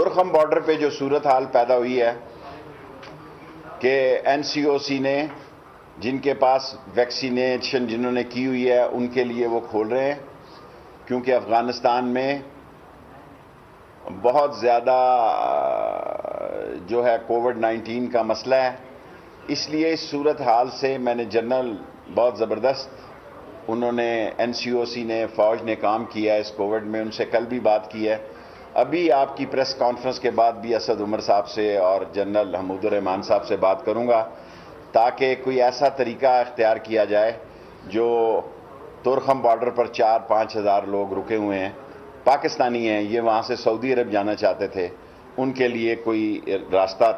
तुर्खम border पे जो सूरत हाल पैदा हुई है कि एनसीओसी ने जिनके पास वैक्सीनेशन जिन्होंने की हुई है उनके लिए वो खोल रहे हैं, क्योंकि अफगानिस्तान में बहुत ज़्यादा जो है कोविड-19 का मसला है। इसलिए इस सूरत हाल से मैंने जनरल बहुत ज़बरदस्त उन्होंने एनसीओसी ने फ़ौज ने काम किया है इस कोविड में, उनसे कल भी बात की है। अभी आपकी प्रेस कॉन्फ्रेंस के बाद भी असद उमर साहब से और जनरल हमूदुर रहमान साहब से बात करूंगा ताकि कोई ऐसा तरीका इख्तियार किया जाए जो तुर्खम बॉर्डर पर 4-5 हज़ार लोग रुके हुए हैं, पाकिस्तानी हैं, ये वहाँ से सऊदी अरब जाना चाहते थे, उनके लिए कोई रास्ता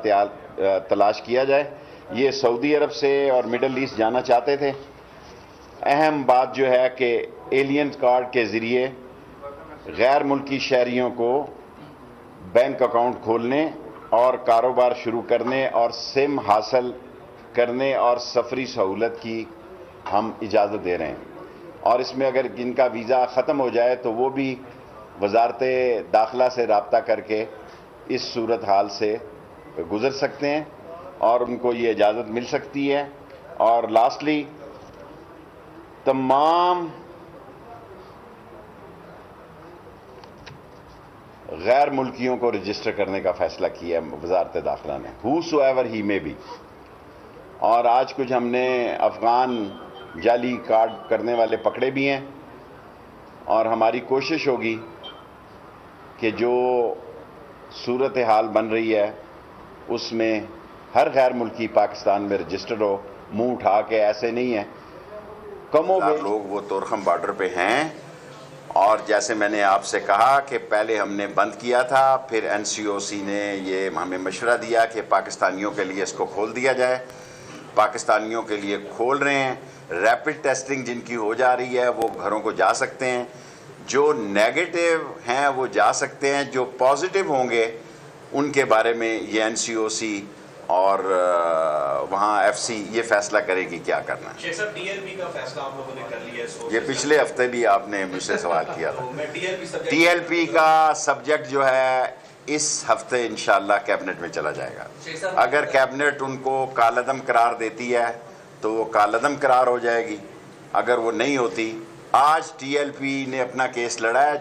तलाश किया जाए। ये सऊदी अरब से और मिडल ईस्ट जाना चाहते थे। अहम बात जो है कि एलियन कार्ड के ज़रिए गैर मुल्की शहरियों को बैंक अकाउंट खोलने और कारोबार शुरू करने और सिम हासिल करने और सफरी सहूलत की हम इजाज़त दे रहे हैं। और इसमें अगर जिनका वीज़ा ख़त्म हो जाए तो वो भी वजारत दाखिला से रब्ता करके इस सूरत हाल से गुज़र सकते हैं और उनको ये इजाज़त मिल सकती है। और लास्टली, तमाम गैर मुल्कियों को रजिस्टर करने का फैसला किया है वजारत दाखिला ने, हूसोएवर ही में भी। और आज कुछ हमने अफगान जाली कार्ड करने वाले पकड़े भी हैं और हमारी कोशिश होगी कि जो सूरत हाल बन रही है उसमें हर गैर मुल्की पाकिस्तान में रजिस्टर्ड हो। मुंह उठा के ऐसे नहीं है, कमो लोग वो तुर्खम बॉर्डर पे हैं। और जैसे मैंने आपसे कहा कि पहले हमने बंद किया था, फिर एनसीओसी ने ये हमें मशवरा दिया कि पाकिस्तानियों के लिए इसको खोल दिया जाए। पाकिस्तानियों के लिए खोल रहे हैं। रैपिड टेस्टिंग जिनकी हो जा रही है वो घरों को जा सकते हैं, जो नेगेटिव हैं वो जा सकते हैं, जो पॉजिटिव होंगे उनके बारे में ये एनसीओसी और वहाँ एफसी ये फैसला करेगी क्या करना है। शेख साहब, टीएलपी का फैसला आप लोगों ने कर लिया है? ये पिछले हफ्ते भी आपने मुझसे सवाल किया था। टीएलपी का सब्जेक्ट जो है इस हफ्ते इंशाल्लाह कैबिनेट में चला जाएगा। अगर कैबिनेट उनको कालदम करार देती है तो वो कालदम करार हो जाएगी। अगर वो नहीं होती, आज टीएलपी ने अपना केस लड़ा है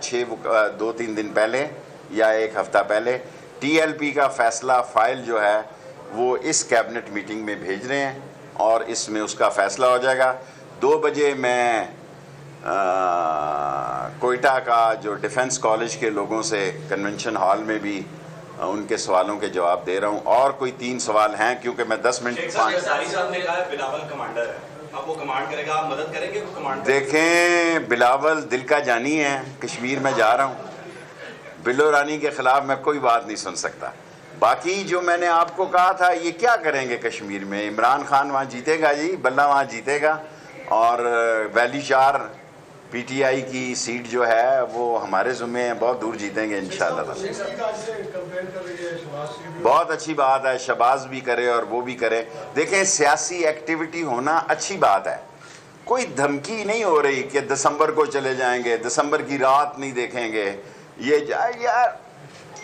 2-3 दिन पहले या एक हफ्ता पहले। टीएलपी का फैसला फाइल जो है वो इस कैबिनेट मीटिंग में भेज रहे हैं और इसमें उसका फैसला हो जाएगा। 2 बजे मैं कोयटा का जो डिफेंस कॉलेज के लोगों से कन्वेंशन हॉल में भी उनके सवालों के जवाब दे रहा हूं। और कोई 3 सवाल हैं क्योंकि मैं 10 मिनट साहब ने कहा बिलावल कमांडर है, अब वो कमांड करेगा, आप मदद करेंगे वो कमांड? देखें, बिलावल दिल का जानी है। कश्मीर में जा रहा हूँ, बिलो रानी के ख़िलाफ़ मैं कोई बात नहीं सुन सकता। बाकी जो मैंने आपको कहा था, ये क्या करेंगे कश्मीर में? इमरान खान वहाँ जीतेगा जी, बल्ला वहाँ जीतेगा। और वैली 4 पीटीआई की सीट जो है वो हमारे ज़ुम्मे है, बहुत दूर जीतेंगे इंशाल्लाह। बहुत अच्छी बात है, शहबाज भी करे और वो भी करे। देखें, सियासी एक्टिविटी होना अच्छी बात है। कोई धमकी नहीं हो रही कि दिसंबर को चले जाएंगे, दिसंबर की रात नहीं देखेंगे। ये यार,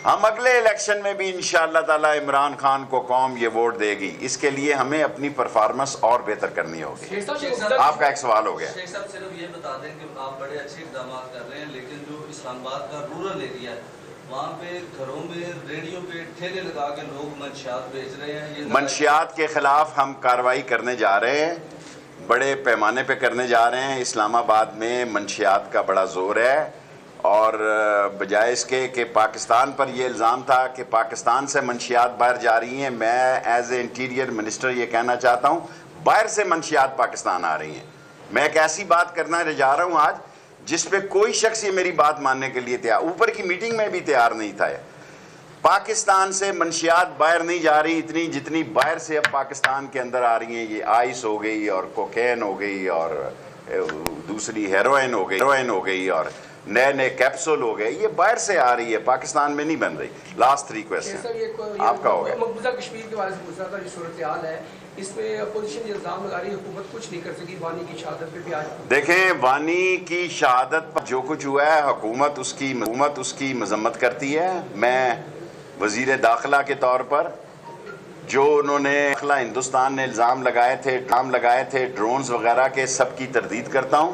हम अगले इलेक्शन में भी इंशाअल्लाह ताला इमरान खान को कौम ये वोट देगी। इसके लिए हमें अपनी परफॉर्मेंस और बेहतर करनी होगी। आपका एक सवाल हो गया। शेख साहब, सिर्फ ये बता दें कि आप बड़े अच्छे इक़दाम कर रहे हैं, लेकिन जो इस्लामाबाद का रूरल एरिया है वहाँ पे घरों में रेडियो पे ठेले लगा के लोग मंशियात बेच रहे हैं। मंशियात के खिलाफ हम कार्रवाई करने जा रहे हैं, बड़े पैमाने पे करने जा रहे हैं। इस्लामाबाद में मंशियात का बड़ा जोर है और बजाय इसके कि पाकिस्तान पर यह इल्ज़ाम था कि पाकिस्तान से मंशियात बाहर जा रही हैं, मैं एज ए इंटीरियर मिनिस्टर ये कहना चाहता हूँ बाहर से मंशियात पाकिस्तान आ रही हैं। मैं एक ऐसी बात करना जा रहा हूँ आज जिस पे कोई शख्स ये मेरी बात मानने के लिए तैयार, ऊपर की मीटिंग में भी तैयार नहीं था। पाकिस्तान से मंशियात बाहर नहीं जा रही इतनी जितनी बाहर से अब पाकिस्तान के अंदर आ रही हैं। ये आइस हो गई और कोकेन हो गई और दूसरी हेरोइन हो गई और नए नए कैप्सूल हो गए। ये बाहर से आ रही है, पाकिस्तान में नहीं बन रही। लास्ट 3 क्वेश्चन आपका हो गया। मकबूजा कश्मीर के बारे में पूछ रहा था, जो सूरत हाल है इसमें अपोजिशन इल्जाम लगा रही है हुकूमत कुछ नहीं कर सकी। वानी की शहादत पे भी आज देखें, वानी की शहादत पर जो कुछ हुआ है हुकूमत उसकी मजम्मत करती है। मैं वज़ीर दाखिला के तौर पर जो उन्होंने हिंदुस्तान ने इल्ज़ाम लगाए थे ड्रोन्स वगैरह के, सबकी तरदीद करता हूँ।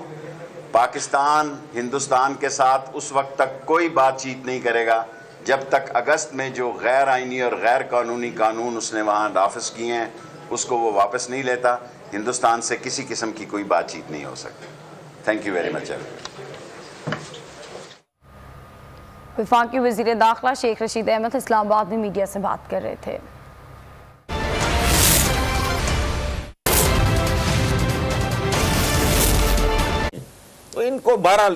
पाकिस्तान हिंदुस्तान के साथ उस वक्त तक कोई बातचीत नहीं करेगा जब तक अगस्त में जो गैर आइनी और गैर कानूनी कानून उसने वहाँ नाफिज किए हैं उसको वो वापस नहीं लेता। हिंदुस्तान से किसी किस्म की कोई बातचीत नहीं हो सकती। Thank you very much. वफाकी वज़ीर दाखिला शेख रशीद अहमद इस्लामाबाद में मीडिया से बात कर रहे थे। तो इनको बहरहाल